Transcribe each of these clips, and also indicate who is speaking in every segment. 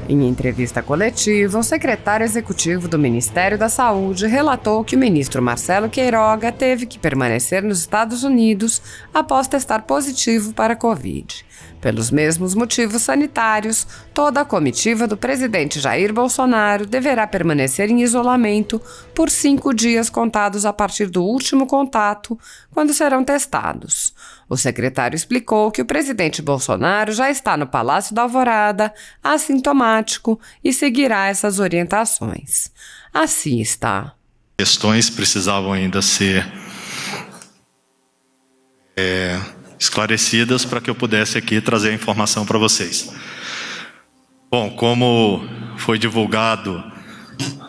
Speaker 1: Em entrevista coletiva, o secretário executivo do Ministério da Saúde relatou que o ministro Marcelo Queiroga teve que permanecer nos Estados Unidos após testar positivo para a Covid. Pelos mesmos motivos sanitários, toda a comitiva do presidente Jair Bolsonaro deverá permanecer em isolamento por 5 dias contados a partir do último contato, quando serão testados. O secretário explicou que o presidente Bolsonaro já está no Palácio da Alvorada, assintomático, e seguirá essas orientações. Assim está.
Speaker 2: Questões precisavam ainda ser esclarecidas para que eu pudesse aqui trazer a informação para vocês. Bom, como foi divulgado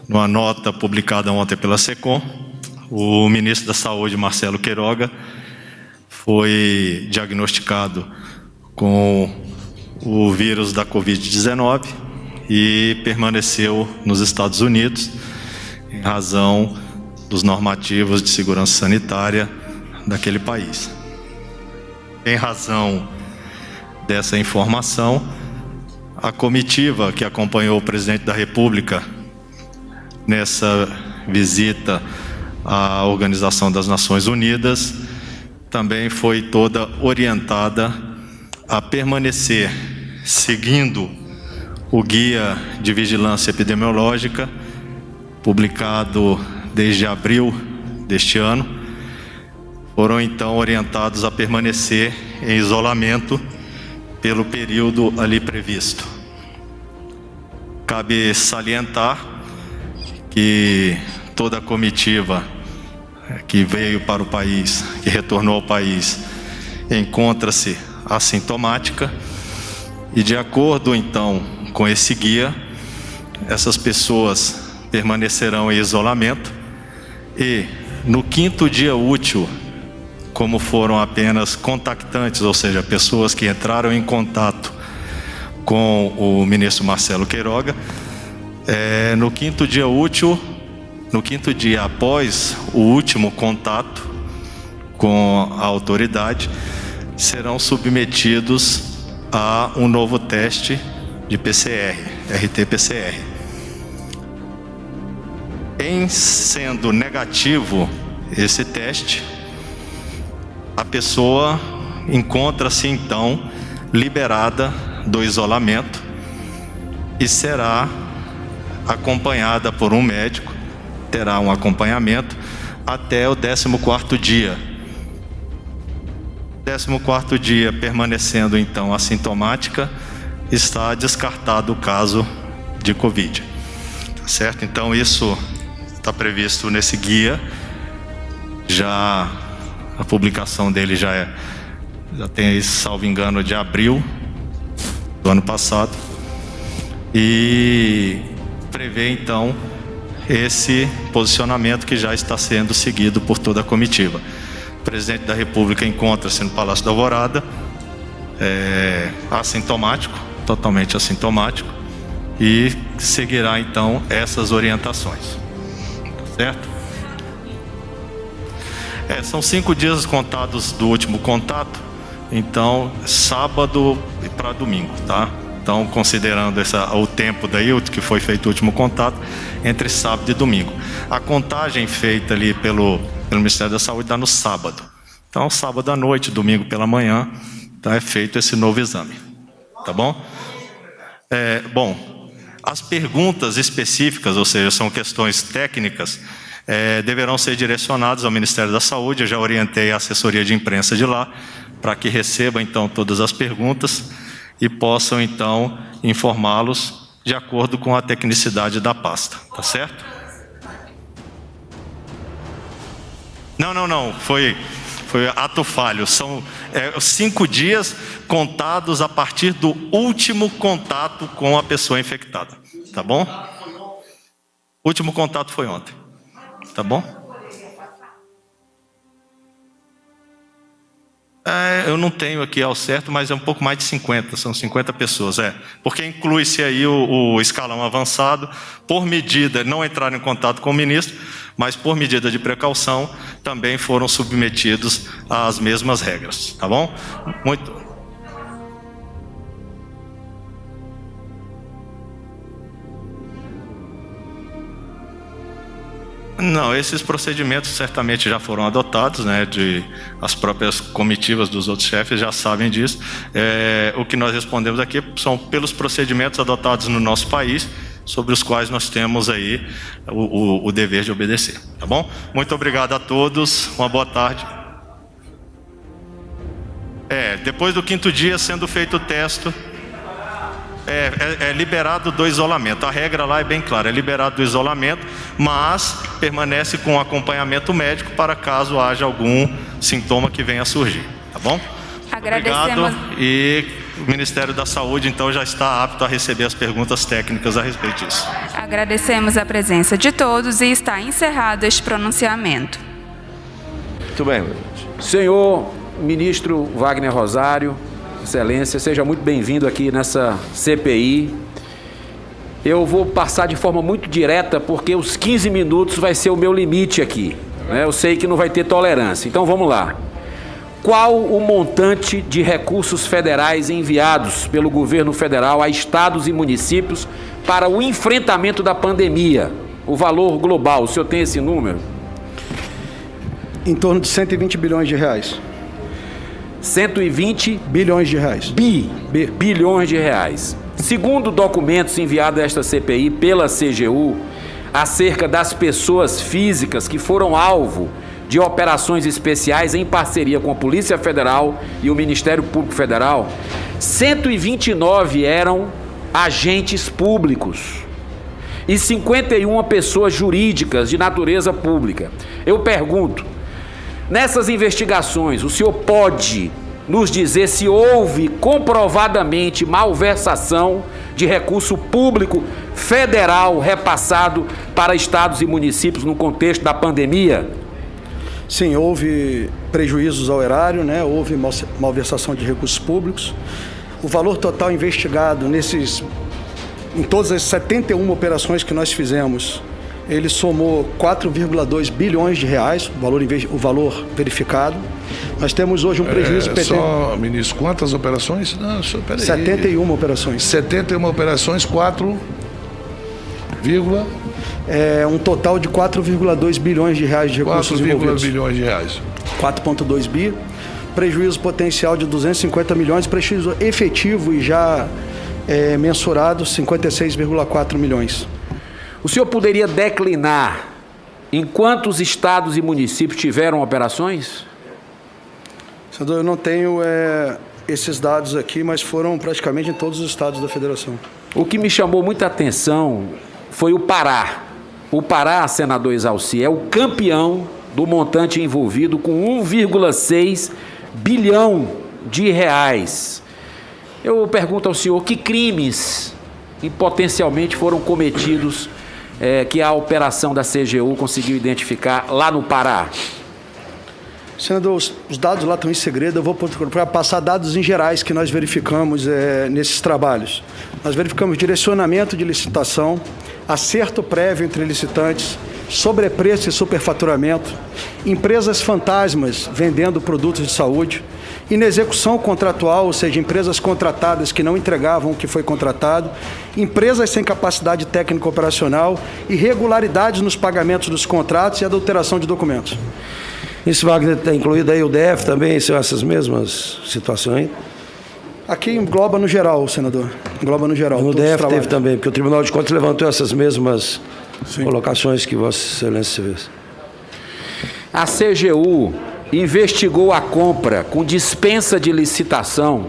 Speaker 2: numa nota publicada ontem pela SECOM, o ministro da Saúde, Marcelo Queiroga, foi diagnosticado com o vírus da Covid-19 e permaneceu nos Estados Unidos em razão dos normativos de segurança sanitária daquele país. Em razão dessa informação, a comitiva que acompanhou o presidente da República nessa visita à Organização das Nações Unidas também foi toda orientada a permanecer seguindo o Guia de Vigilância Epidemiológica, publicado desde abril deste ano. Foram então orientados a permanecer em isolamento pelo período ali previsto. Cabe salientar que toda a comitiva que veio para o país, que retornou ao país, encontra-se assintomática e, de acordo então com esse guia, essas pessoas permanecerão em isolamento e no 5º dia útil, como foram apenas contactantes, ou seja, pessoas que entraram em contato com o ministro Marcelo Queiroga, no 5º dia útil, no 5º dia após o último contato com a autoridade, serão submetidos a um novo teste de PCR, RT-PCR. Em sendo negativo esse teste, a pessoa encontra-se então liberada do isolamento e será acompanhada por um médico, terá um acompanhamento até o 14º dia. 14º dia, permanecendo então assintomática, está descartado o caso de Covid. Tá certo? Então isso está previsto nesse guia. Já a publicação dele já tem, salvo engano, de abril do ano passado, e prevê então esse posicionamento que já está sendo seguido por toda a comitiva. O presidente da República encontra-se no Palácio da Alvorada, assintomático, totalmente assintomático, e seguirá então essas orientações. Tá certo? São 5 dias contados do último contato, então sábado para domingo, tá? Então, considerando o tempo daí, que foi feito o último contato, entre sábado e domingo. A contagem feita ali pelo Ministério da Saúde dá no sábado. Então, sábado à noite, domingo pela manhã, então é feito esse novo exame. Tá bom? Bom, as perguntas específicas, ou seja, são questões técnicas, deverão ser direcionadas ao Ministério da Saúde. Eu já orientei a assessoria de imprensa de lá, para que receba então todas as perguntas e possam então informá-los de acordo com a tecnicidade da pasta, tá certo? Não, foi ato falho. São 5 dias contados a partir do último contato com a pessoa infectada, tá bom? O último contato foi ontem, tá bom? Eu não tenho aqui ao certo, mas é um pouco mais de 50, são 50 pessoas, porque inclui-se aí o escalão avançado, por medida, não entraram em contato com o ministro, mas por medida de precaução, também foram submetidos às mesmas regras, tá bom? Não, esses procedimentos certamente já foram adotados, né? As próprias comitivas dos outros chefes já sabem disso. O que nós respondemos aqui são pelos procedimentos adotados no nosso país, sobre os quais nós temos aí o dever de obedecer, tá bom? Muito obrigado a todos, uma boa tarde. Depois do 5º dia sendo feito o teste, é liberado do isolamento. A regra lá é bem clara, é liberado do isolamento, mas permanece com acompanhamento médico para caso haja algum sintoma que venha a surgir, tá bom?
Speaker 3: Agradecemos.
Speaker 2: Obrigado, e o Ministério da Saúde então já está apto a receber as perguntas técnicas a respeito disso.
Speaker 3: Agradecemos a presença de todos e está encerrado este pronunciamento.
Speaker 4: Muito bem. Senhor Ministro Wagner Rosário, Excelência, seja muito bem-vindo aqui nessa CPI. Eu vou passar de forma muito direta, porque os 15 minutos vai ser o meu limite aqui, né? Eu sei que não vai ter tolerância, então vamos lá. Qual o montante de recursos federais enviados pelo governo federal a estados e municípios para o enfrentamento da pandemia? O valor global, o senhor tem esse número?
Speaker 5: Em torno de 120 bilhões de reais.
Speaker 4: 120
Speaker 5: bilhões de reais.
Speaker 4: Bilhões de reais. Segundo documentos enviados a esta CPI pela CGU, acerca das pessoas físicas que foram alvo de operações especiais em parceria com a Polícia Federal e o Ministério Público Federal, 129 eram agentes públicos e 51 pessoas jurídicas de natureza pública. Eu pergunto, nessas investigações, o senhor pode nos dizer se houve comprovadamente malversação de recurso público federal repassado para estados e municípios no contexto da pandemia?
Speaker 5: Sim, houve prejuízos ao erário, né? Houve malversação de recursos públicos. O valor total investigado em todas as 71 operações que nós fizemos, ele somou 4,2 bilhões de reais, o valor verificado. Nós temos hoje um prejuízo...
Speaker 6: Só, ministro, quantas operações? Não, peraí.
Speaker 5: 71 operações.
Speaker 6: 71 operações, 4,
Speaker 5: um total de 4,2 bilhões de reais de recursos envolvidos.
Speaker 6: 4,2 bilhões de reais.
Speaker 5: 4,2 bi. Prejuízo potencial de 250 milhões, prejuízo efetivo e já mensurado, 56,4 milhões.
Speaker 4: O senhor poderia declinar em quantos estados e municípios tiveram operações?
Speaker 5: Senador, eu não tenho esses dados aqui, mas foram praticamente em todos os estados da federação.
Speaker 4: O que me chamou muita atenção foi o Pará. O Pará, senador Exalci, é o campeão do montante envolvido com 1,6 bilhão de reais. Eu pergunto ao senhor, que crimes potencialmente foram cometidos que a operação da CGU conseguiu identificar lá no Pará?
Speaker 5: Senador, os dados lá estão em segredo, eu vou procurar passar dados em gerais que nós verificamos nesses trabalhos. Nós verificamos direcionamento de licitação, acerto prévio entre licitantes, sobrepreço e superfaturamento, empresas fantasmas vendendo produtos de saúde, inexecução contratual, ou seja, empresas contratadas que não entregavam o que foi contratado, empresas sem capacidade técnica operacional, irregularidades nos pagamentos dos contratos e adulteração de documentos.
Speaker 7: Isso, Wagner, está incluído aí o DF também, são essas mesmas situações?
Speaker 5: Aqui engloba no geral, senador. Engloba no geral.
Speaker 7: No DF teve também, porque o Tribunal de Contas levantou essas mesmas colocações que Vossa Excelência fez.
Speaker 4: A CGU investigou a compra com dispensa de licitação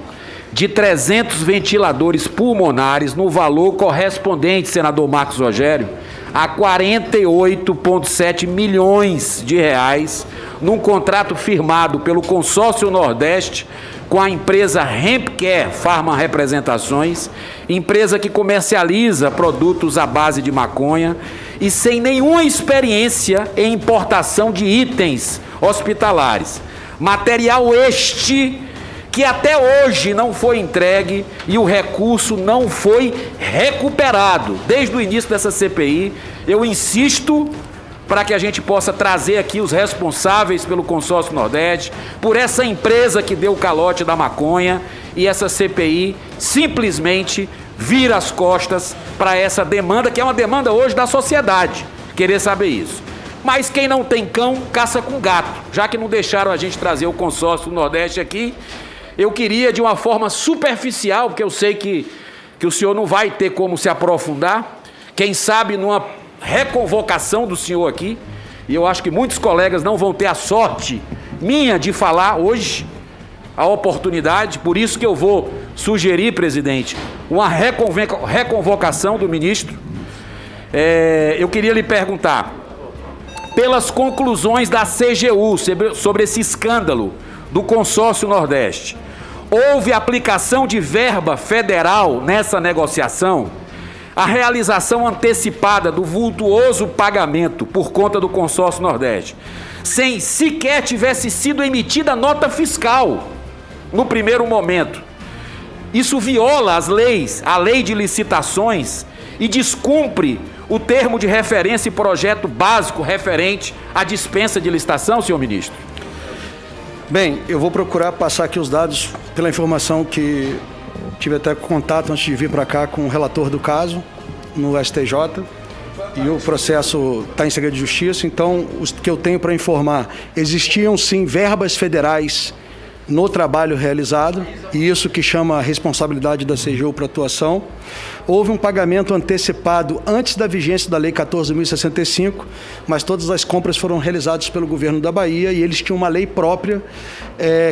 Speaker 4: de 300 ventiladores pulmonares no valor correspondente, senador Marcos Rogério, a 48,7 milhões de reais num contrato firmado pelo Consórcio Nordeste com a empresa Hempcare Pharma Representações, empresa que comercializa produtos à base de maconha e sem nenhuma experiência em importação de itens hospitalares. Material este que até hoje não foi entregue e o recurso não foi recuperado. Desde o início dessa CPI, eu insisto para que a gente possa trazer aqui os responsáveis pelo Consórcio Nordeste, por essa empresa que deu o calote da maconha, e essa CPI simplesmente vira as costas para essa demanda, que é uma demanda hoje da sociedade, querer saber isso. Mas quem não tem cão, caça com gato. Já que não deixaram a gente trazer o consórcio do Nordeste aqui, eu queria, de uma forma superficial, porque eu sei que o senhor não vai ter como se aprofundar, quem sabe numa reconvocação do senhor aqui, e eu acho que muitos colegas não vão ter a sorte minha de falar hoje, a oportunidade, por isso que eu vou sugerir, presidente, uma reconvocação do ministro. Eu queria lhe perguntar, pelas conclusões da CGU sobre esse escândalo do Consórcio Nordeste, houve aplicação de verba federal nessa negociação? A realização antecipada do vultuoso pagamento por conta do Consórcio Nordeste, sem sequer tivesse sido emitida nota fiscal no primeiro momento. Isso viola as leis, a lei de licitações, e descumpre o termo de referência e projeto básico referente à dispensa de licitação, senhor ministro?
Speaker 5: Bem, eu vou procurar passar aqui os dados pela informação que tive até contato antes de vir para cá com o relator do caso no STJ, e o processo está em segredo de justiça. Então, os que eu tenho para informar, existiam sim verbas federais no trabalho realizado, e isso que chama a responsabilidade da CGU para atuação. Houve um pagamento antecipado antes da vigência da Lei 14.065, mas todas as compras foram realizadas pelo governo da Bahia e eles tinham uma lei própria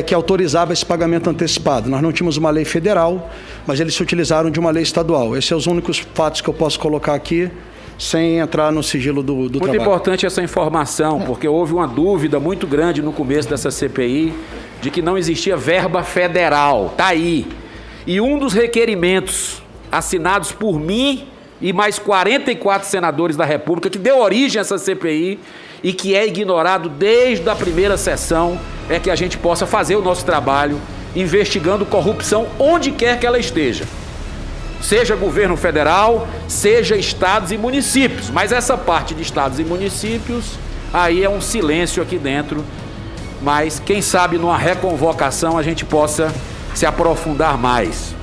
Speaker 5: que autorizava esse pagamento antecipado. Nós não tínhamos uma lei federal, mas eles se utilizaram de uma lei estadual. Esses são os únicos fatos que eu posso colocar aqui, sem entrar no sigilo do trabalho.
Speaker 4: Muito importante essa informação, porque houve uma dúvida muito grande no começo dessa CPI de que não existia verba federal. Está aí. E um dos requerimentos assinados por mim e mais 44 senadores da República, que deu origem a essa CPI e que é ignorado desde a primeira sessão, é que a gente possa fazer o nosso trabalho investigando corrupção onde quer que ela esteja. Seja governo federal, seja estados e municípios. Mas essa parte de estados e municípios, aí é um silêncio aqui dentro. Mas quem sabe numa reconvocação a gente possa se aprofundar mais.